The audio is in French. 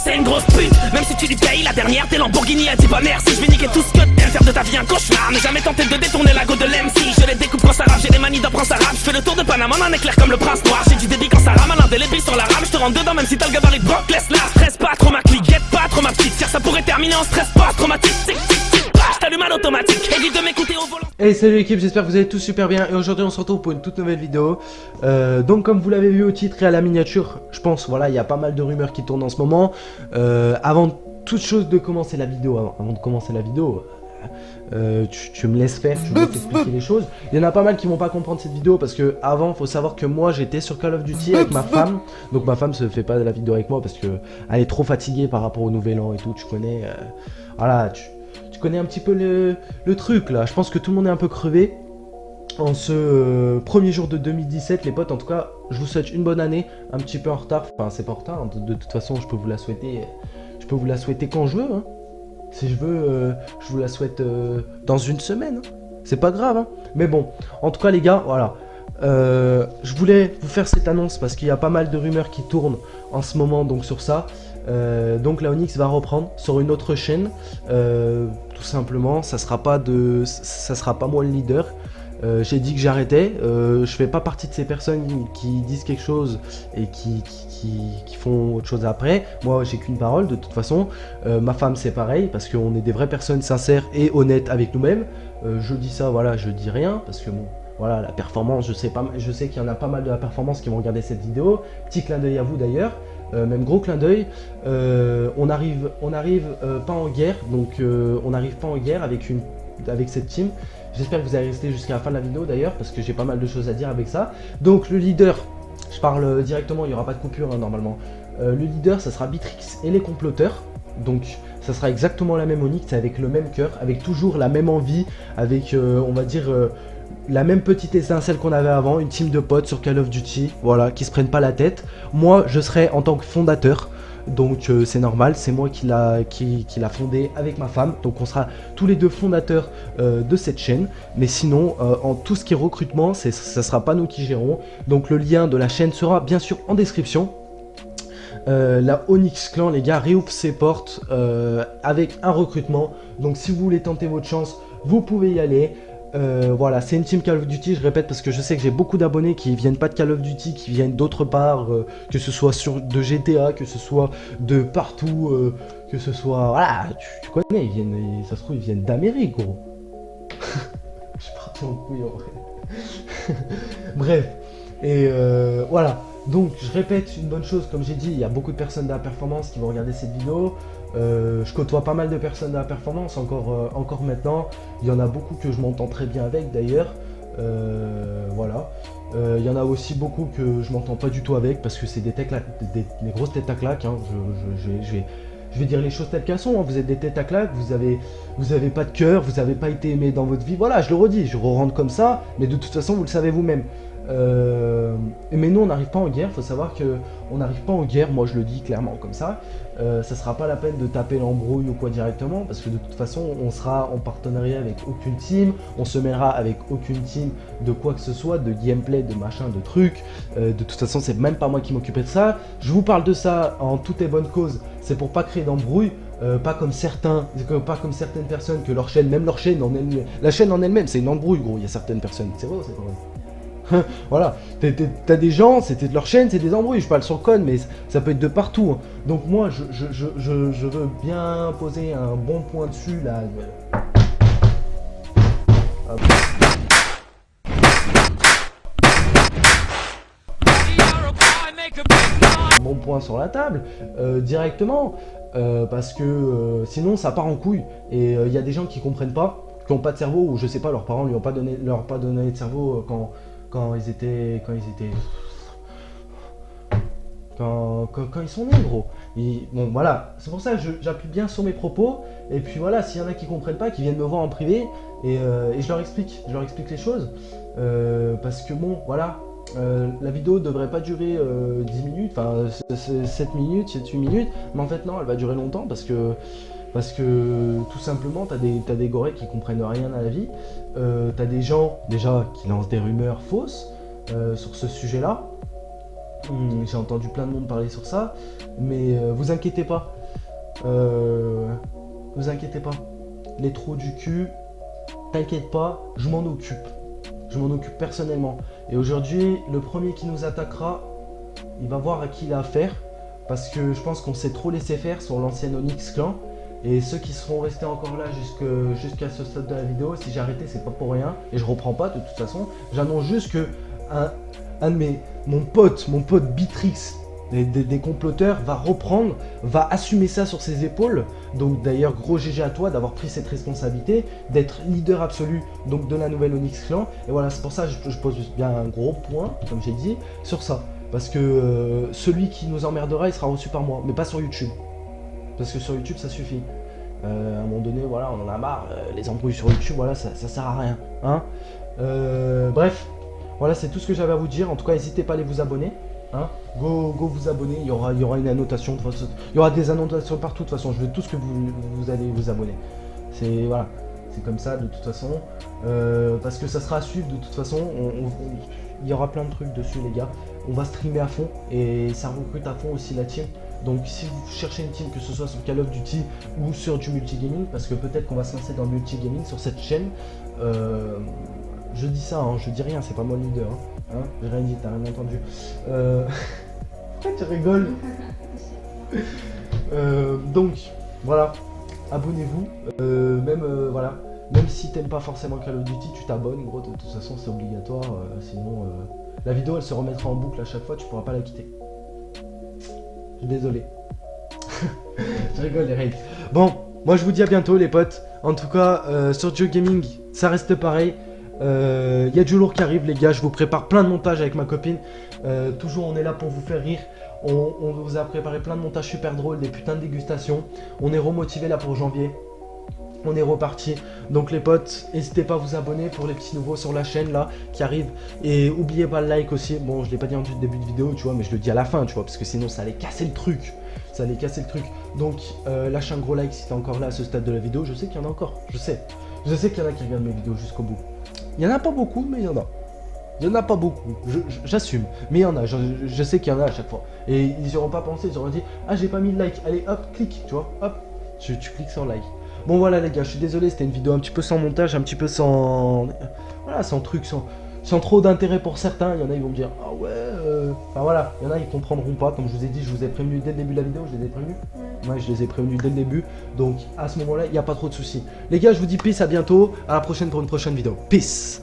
c'est une grosse pute. Même si tu lui payes la dernière, tes Lamborghini, elle dit pas merci. Je vais niquer tout ce que t'aimes, faire de ta vie un cauchemar. Ne jamais tenter de détourner la go de l'MC. Je les découpe quand ça rappe, j'ai des manies d'apprendre ça rappe. Je fais le tour de Panama en éclair comme le prince noir. J'ai du débit quand ça rame, un indélébile sur la rame. Je te rentre dedans même si t'as le gabarit de Brock Lesnar. Stress pas trop ma clique, guette pas trop ma petite. Car ça pourrait terminer en stress pas traumatique. Tic tic tic, je t'allume à l'automatique. Évite de m'écouter au volant. Hey salut l'équipe, j'espère que vous allez tous super bien et aujourd'hui on se retrouve pour une toute nouvelle vidéo. Donc comme vous l'avez vu au titre et à la miniature, je pense voilà il y a pas mal de rumeurs qui tournent en ce moment. Avant toute chose de commencer la vidéo, avant de commencer la vidéo, tu me laisses faire, je vais t'expliquer les choses. Il y en a pas mal qui vont pas comprendre cette vidéo parce que avant faut savoir que moi j'étais sur Call of Duty avec ma femme. Donc ma femme se fait pas de la vidéo avec moi parce que elle est trop fatiguée par rapport au nouvel an et tout, tu connais. Voilà, tu connais un petit peu le truc là. Je pense que tout le monde est un peu crevé. En ce premier jour de 2017, les potes, en tout cas, je vous souhaite une bonne année. Un petit peu en retard, enfin c'est pas en retard, hein. De toute façon je peux vous la souhaiter. Je peux vous la souhaiter quand je veux, hein. Si je veux, je vous la souhaite dans une semaine, hein. C'est pas grave, hein. Mais bon, en tout cas les gars, voilà. Je voulais vous faire cette annonce parce qu'il y a pas mal de rumeurs qui tournent en ce moment donc sur ça. Donc la Onyx va reprendre sur une autre chaîne, tout simplement. Ça sera pas moi le leader. J'ai dit que j'arrêtais. Je fais pas partie de ces personnes qui disent quelque chose et qui font autre chose après. Moi j'ai qu'une parole de toute façon. Ma femme c'est pareil parce qu'on est des vraies personnes sincères et honnêtes avec nous-mêmes. Je dis ça, voilà, je dis rien parce que bon. Voilà, la performance, je sais qu'il y en a pas mal de la performance qui vont regarder cette vidéo. Petit clin d'œil à vous d'ailleurs, même gros clin d'œil. On arrive pas en guerre, donc on n'arrive pas en guerre avec cette team. J'espère que vous allez rester jusqu'à la fin de la vidéo d'ailleurs, parce que j'ai pas mal de choses à dire avec ça. Donc le leader, je parle directement, il n'y aura pas de coupure hein, normalement. Le leader, ça sera Bitrix et les comploteurs. Donc ça sera exactement la même Onyx, avec le même cœur, avec toujours la même envie, avec on va dire la même petite étincelle qu'on avait avant, une team de potes sur Call of Duty, voilà, qui se prennent pas la tête. Moi je serai en tant que fondateur, donc c'est normal, c'est moi qui l'a fondé avec ma femme, donc on sera tous les deux fondateurs de cette chaîne. Mais sinon en tout ce qui est recrutement, ça sera pas nous qui gérons, donc le lien de la chaîne sera bien sûr en description. La Onyx Clan les gars réouvre ses portes avec un recrutement, donc si vous voulez tenter votre chance vous pouvez y aller. Voilà, c'est une team Call of Duty, je répète parce que je sais que j'ai beaucoup d'abonnés qui viennent pas de Call of Duty, qui viennent d'autre part, que ce soit de GTA, que ce soit de partout, que ce soit, voilà, tu connais, ça se trouve ils viennent d'Amérique gros. Je suis parti en couille en vrai. Bref, et voilà. Donc je répète une bonne chose, comme j'ai dit, il y a beaucoup de personnes de la performance qui vont regarder cette vidéo. Je côtoie pas mal de personnes de la performance encore maintenant. Il y en a beaucoup que je m'entends très bien avec d'ailleurs. Voilà. Il y en a aussi beaucoup que je m'entends pas du tout avec parce que c'est des grosses têtes à claques. Hein. Je vais dire les choses telles qu'elles sont. Hein. Vous êtes des têtes à claques, vous avez pas de cœur, vous avez pas été aimé dans votre vie. Voilà, je le redis, je re-rentre comme ça, mais de toute façon vous le savez vous-même. Mais nous on n'arrive pas en guerre, faut savoir que on n'arrive pas en guerre, moi je le dis clairement comme ça. Ça sera pas la peine de taper l'embrouille ou quoi directement parce que de toute façon on sera en partenariat avec aucune team, on se mêlera avec aucune team de quoi que ce soit, de gameplay, de machin, de trucs. De toute façon c'est même pas moi qui m'occupais de ça. Je vous parle de ça en toute et bonne cause, c'est pour pas créer d'embrouille. Pas comme certaines personnes que leur chaîne, même leur chaîne en elle-même, la chaîne en elle-même c'est une embrouille gros, il y a certaines personnes, c'est vrai ou c'est pas vrai? Voilà, t'as des gens, c'était de leur chaîne, c'est des embrouilles, je parle sur le code, mais ça peut être de partout. Hein. Donc moi, je veux bien poser un bon point dessus, là. Hop. Bon point sur la table, directement, parce que sinon ça part en couille. Et il y a des gens qui comprennent pas, qui n'ont pas de cerveau, ou je sais pas, leurs parents leur ont pas donné de cerveau quand ils sont nés gros. Bon voilà, c'est pour ça que j'appuie bien sur mes propos. Et puis voilà, s'il y en a qui comprennent pas, qui viennent me voir en privé et je leur explique les choses. Parce que bon voilà, la vidéo devrait pas durer 10 minutes, enfin 7 minutes, 7-8 minutes, mais en fait non, elle va durer longtemps parce que tout simplement t'as des gorées qui comprennent rien à la vie, t'as des gens déjà qui lancent des rumeurs fausses sur ce sujet là, J'ai entendu plein de monde parler sur ça, mais vous inquiétez pas. Vous inquiétez pas. Les trous du cul, t'inquiète pas, je m'en occupe. Je m'en occupe personnellement. Et aujourd'hui, le premier qui nous attaquera, il va voir à qui il a affaire. Parce que je pense qu'on s'est trop laissé faire sur l'ancienne Onyx Clan. Et ceux qui seront restés encore là jusqu'à ce stade de la vidéo, si j'ai arrêté, c'est pas pour rien. Et je reprends pas de toute façon. J'annonce juste que mon pote Bitrix, des comploteurs, va reprendre, va assumer ça sur ses épaules. Donc d'ailleurs, gros GG à toi d'avoir pris cette responsabilité, d'être leader absolu donc de la nouvelle Onyx Clan. Et voilà, c'est pour ça que je pose bien un gros point, comme j'ai dit, sur ça. Parce que celui qui nous emmerdera, il sera reçu par moi, mais pas sur YouTube. Parce que sur YouTube, ça suffit. À un moment donné, voilà, on en a marre. Les embrouilles sur YouTube, voilà, ça sert à rien. Hein, bref, voilà, c'est tout ce que j'avais à vous dire. En tout cas, n'hésitez pas à aller vous abonner. Hein, go vous abonner. Il y aura une annotation. Il y aura des annotations partout. De toute façon, je veux tous que vous allez vous abonner. C'est voilà, c'est comme ça de toute façon. Parce que ça sera à suivre de toute façon. Il y aura plein de trucs dessus, les gars. On va streamer à fond et ça recrute à fond aussi la team. Donc si vous cherchez une team, que ce soit sur Call of Duty ou sur du multigaming, parce que peut-être qu'on va se lancer dans le multigaming sur cette chaîne. Je dis ça, hein, je dis rien, c'est pas moi le leader. Hein, j'ai rien dit, t'as rien entendu. Pourquoi tu rigoles? Donc voilà, abonnez-vous. Voilà. Même si t'aimes pas forcément Call of Duty, tu t'abonnes, gros, de toute façon c'est obligatoire, sinon la vidéo elle se remettra en boucle à chaque fois, tu pourras pas la quitter. Je suis désolé. Je rigole les règles. Bon, moi je vous dis à bientôt les potes. En tout cas, sur Joe Gaming, ça reste pareil. Y a du lourd qui arrive les gars, je vous prépare plein de montages avec ma copine. Toujours on est là pour vous faire rire. On vous a préparé plein de montages super drôles, des putains de dégustations. On est remotivé là pour janvier. On est reparti, donc les potes, n'hésitez pas à vous abonner pour les petits nouveaux sur la chaîne là qui arrivent. Et oubliez pas le like aussi, bon je l'ai pas dit en début de vidéo tu vois, mais je le dis à la fin tu vois, parce que sinon ça allait casser le truc. Ça allait casser le truc, donc lâche un gros like si t'es encore là à ce stade de la vidéo, je sais qu'il y en a encore, je sais qu'il y en a qui regardent mes vidéos jusqu'au bout. Il y en a pas beaucoup mais il y en a. Il y en a pas beaucoup, j'assume, mais il y en a, je sais qu'il y en a à chaque fois. Et ils n'y auront pas pensé, ils auront dit ah j'ai pas mis de like, allez hop, clique, tu vois, hop, tu cliques sur like. Bon voilà les gars, je suis désolé, c'était une vidéo un petit peu sans montage, un petit peu sans... Voilà, sans truc, sans trop d'intérêt pour certains. Il y en a, ils vont me dire, ah ouais... Enfin voilà, il y en a, ils comprendront pas. Comme je vous ai dit, je vous ai prévenu dès le début de la vidéo, je les ai prévenus. Ouais, je les ai prévenus dès le début. Donc à ce moment-là, il n'y a pas trop de soucis. Les gars, je vous dis peace, à bientôt. À la prochaine pour une prochaine vidéo. Peace.